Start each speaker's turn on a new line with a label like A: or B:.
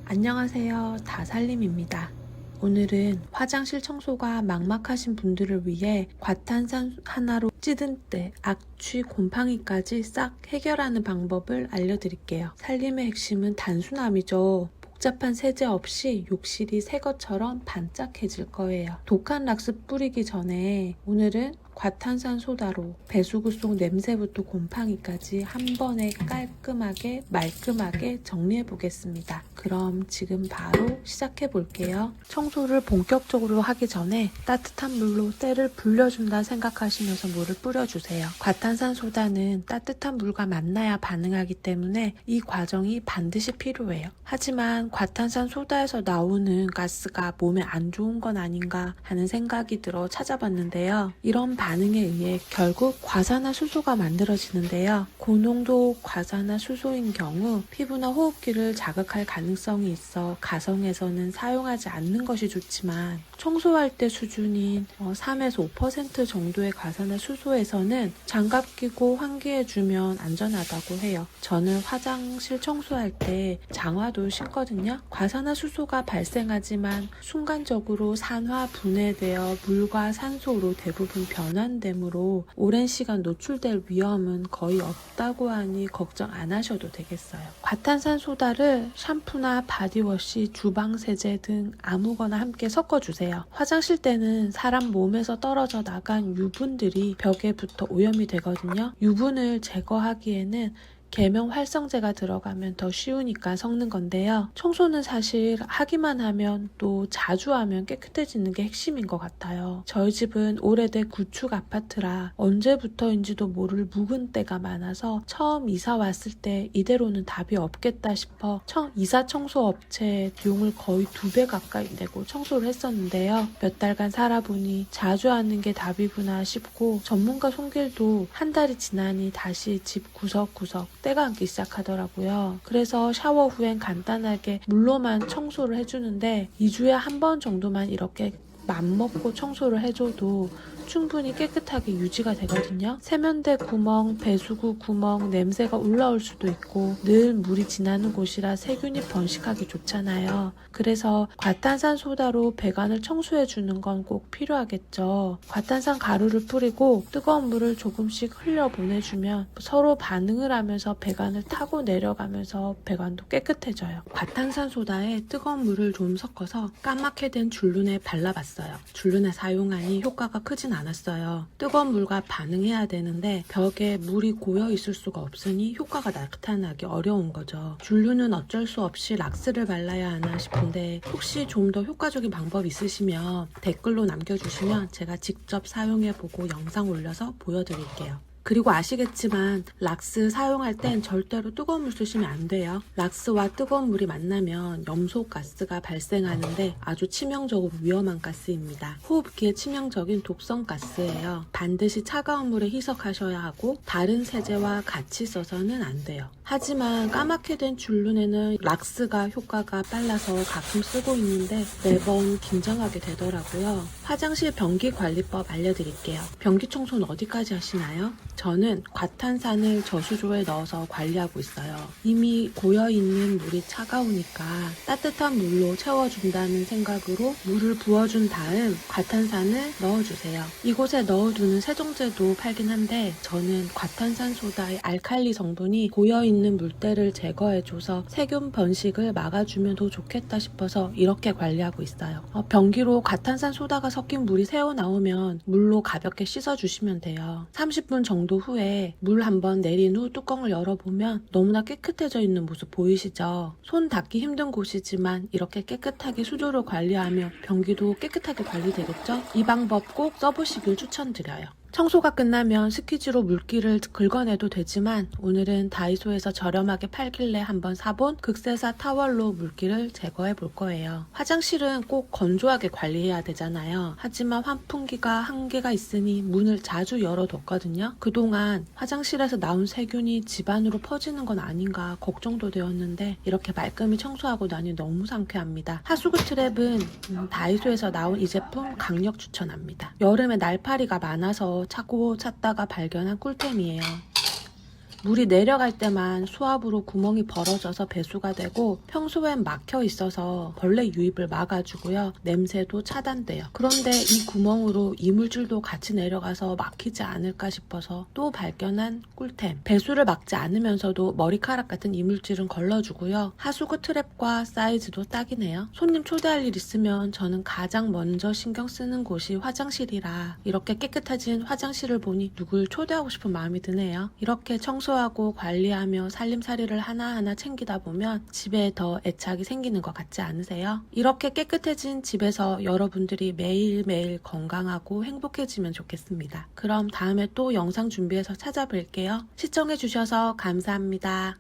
A: 안녕하세요. 다살림입니다. 오늘은 화장실 청소가 막막하신 분들을 위해 과탄산 하나로 찌든 때, 악취, 곰팡이까지 싹 해결하는 방법을 알려드릴게요. 살림의 핵심은 단순함이죠. 복잡한 세제 없이 욕실이 새 것처럼 반짝해질 거예요. 독한 락스 뿌리기 전에 오늘은 과탄산 소다로 배수구 속 냄새부터 곰팡이까지 한 번에 깔끔하게 말끔하게 정리해 보겠습니다. 그럼 지금 바로 시작해 볼게요. 청소를 본격적으로 하기 전에 따뜻한 물로 때를 불려준다 생각하시면서 물을 뿌려주세요. 과탄산 소다는 따뜻한 물과 만나야 반응하기 때문에 이 과정이 반드시 필요해요. 하지만 과탄산 소다에서 나오는 가스가 몸에 안 좋은 건 아닌가 하는 생각이 들어 찾아봤는데요. 이런 반응에 의해 결국 과산화수소가 만들어지는데요. 고농도 과산화수소인 경우 피부나 호흡기를 자극할 가능성이 있어 가성에서는 사용하지 않는 것이 좋지만 청소할 때 수준인 3에서 5% 정도의 과산화수소에서는 장갑 끼고 환기해주면 안전하다고 해요. 저는 화장실 청소할 때 장화도 신거든요. 과산화수소가 발생하지만 순간적으로 산화 분해되어 물과 산소로 대부분 변환되므로 오랜 시간 노출될 위험은 거의 없다고 하니 걱정 안 하셔도 되겠어요. 과탄산 소다를 샴푸나 바디워시, 주방세제 등 아무거나 함께 섞어주세요. 화장실 때는 사람 몸에서 떨어져 나간 유분들이 벽에 붙어 오염이 되거든요. 유분을 제거하기에는 계명 활성제가 들어가면 더 쉬우니까 섞는 건데요. 청소는 사실 하기만 하면 또 자주 하면 깨끗해지는 게 핵심인 것 같아요. 저희 집은 오래된 구축 아파트라 언제부터인지도 모를 묵은 때가 많아서 처음 이사 왔을 때 이대로는 답이 없겠다 싶어 이사 청소 업체 비용을 거의 2배 가까이 내고 청소를 했었는데요. 몇 달간 살아보니 자주 하는 게 답이구나 싶고 전문가 손길도 한 달이 지나니 다시 집 구석구석 때가 앉기 시작하더라고요. 그래서 샤워 후엔 간단하게 물로만 청소를 해주는데 2주에 한 번 정도만 이렇게 맘먹고 청소를 해줘도 충분히 깨끗하게 유지가 되거든요. 세면대 구멍, 배수구 구멍, 냄새가 올라올 수도 있고 늘 물이 지나는 곳이라 세균이 번식하기 좋잖아요. 그래서 과탄산 소다로 배관을 청소해주는 건 꼭 필요하겠죠. 과탄산 가루를 뿌리고 뜨거운 물을 조금씩 흘려 보내주면 서로 반응을 하면서 배관을 타고 내려가면서 배관도 깨끗해져요. 과탄산 소다에 뜨거운 물을 좀 섞어서 까맣게 된 줄눈에 발라봤어요. 줄눈에 사용하니 효과가 크진 않았어요. 뜨거운 물과 반응해야 되는데 벽에 물이 고여 있을 수가 없으니 효과가 나타나기 어려운 거죠. 줄눈은 어쩔 수 없이 락스를 발라야 하나 싶은데 혹시 좀 더 효과적인 방법 있으시면 댓글로 남겨주시면 제가 직접 사용해보고 영상 올려서 보여드릴게요. 그리고 아시겠지만 락스 사용할 땐 절대로 뜨거운 물 쓰시면 안 돼요. 락스와 뜨거운 물이 만나면 염소 가스가 발생하는데 아주 치명적으로 위험한 가스입니다. 호흡기에 치명적인 독성 가스예요. 반드시 차가운 물에 희석하셔야 하고 다른 세제와 같이 써서는 안 돼요. 하지만 까맣게 된 줄눈에는 락스가 효과가 빨라서 가끔 쓰고 있는데 매번 긴장하게 되더라고요. 화장실 변기관리법 알려드릴게요. 변기 청소는 어디까지 하시나요? 저는 과탄산을 저수조에 넣어서 관리하고 있어요. 이미 고여있는 물이 차가우니까 따뜻한 물로 채워준다는 생각으로 물을 부어준 다음 과탄산을 넣어주세요. 이곳에 넣어두는 세정제도 팔긴 한데 저는 과탄산 소다의 알칼리 성분이 고여있는 물때를 제거해줘서 세균 번식을 막아주면 더 좋겠다 싶어서 이렇게 관리하고 있어요. 변기로 과탄산 소다가 섞인 물이 새어나오면 물로 가볍게 씻어주시면 돼요. 30분 정도 후에 물 한번 내린 후 뚜껑을 열어보면 너무나 깨끗해져 있는 모습 보이시죠? 손 닿기 힘든 곳이지만 이렇게 깨끗하게 수조를 관리하면 변기도 깨끗하게 관리되겠죠? 이 방법 꼭 써보시길 추천드려요. 청소가 끝나면 스퀴즈로 물기를 긁어내도 되지만 오늘은 다이소에서 저렴하게 팔길래 한번 사본 극세사 타월로 물기를 제거해 볼 거예요. 화장실은 꼭 건조하게 관리해야 되잖아요. 하지만 환풍기가 한계가 있으니 문을 자주 열어뒀거든요. 그동안 화장실에서 나온 세균이 집안으로 퍼지는 건 아닌가 걱정도 되었는데 이렇게 말끔히 청소하고 나니 너무 상쾌합니다. 하수구 트랩은 다이소에서 나온 이 제품 강력 추천합니다. 여름에 날파리가 많아서 찾고 찾다가 발견한 꿀템이에요. 물이 내려갈 때만 수압으로 구멍이 벌어져서 배수가 되고 평소엔 막혀 있어서 벌레 유입을 막아주고요. 냄새도 차단돼요. 그런데 이 구멍으로 이물질도 같이 내려가서 막히지 않을까 싶어서 또 발견한 꿀템. 배수를 막지 않으면서도 머리카락 같은 이물질은 걸러주고요. 하수구 트랩과 사이즈도 딱이네요. 손님 초대할 일 있으면 저는 가장 먼저 신경 쓰는 곳이 화장실이라 이렇게 깨끗해진 화장실을 보니 누굴 초대하고 싶은 마음이 드네요. 이렇게 청소하고 관리하며 살림살이를 하나하나 챙기다 보면 집에 더 애착이 생기는 것 같지 않으세요? 이렇게 깨끗해진 집에서 여러분들이 매일매일 건강하고 행복해지면 좋겠습니다. 그럼 다음에 또 영상 준비해서 찾아뵐게요. 시청해주셔서 감사합니다.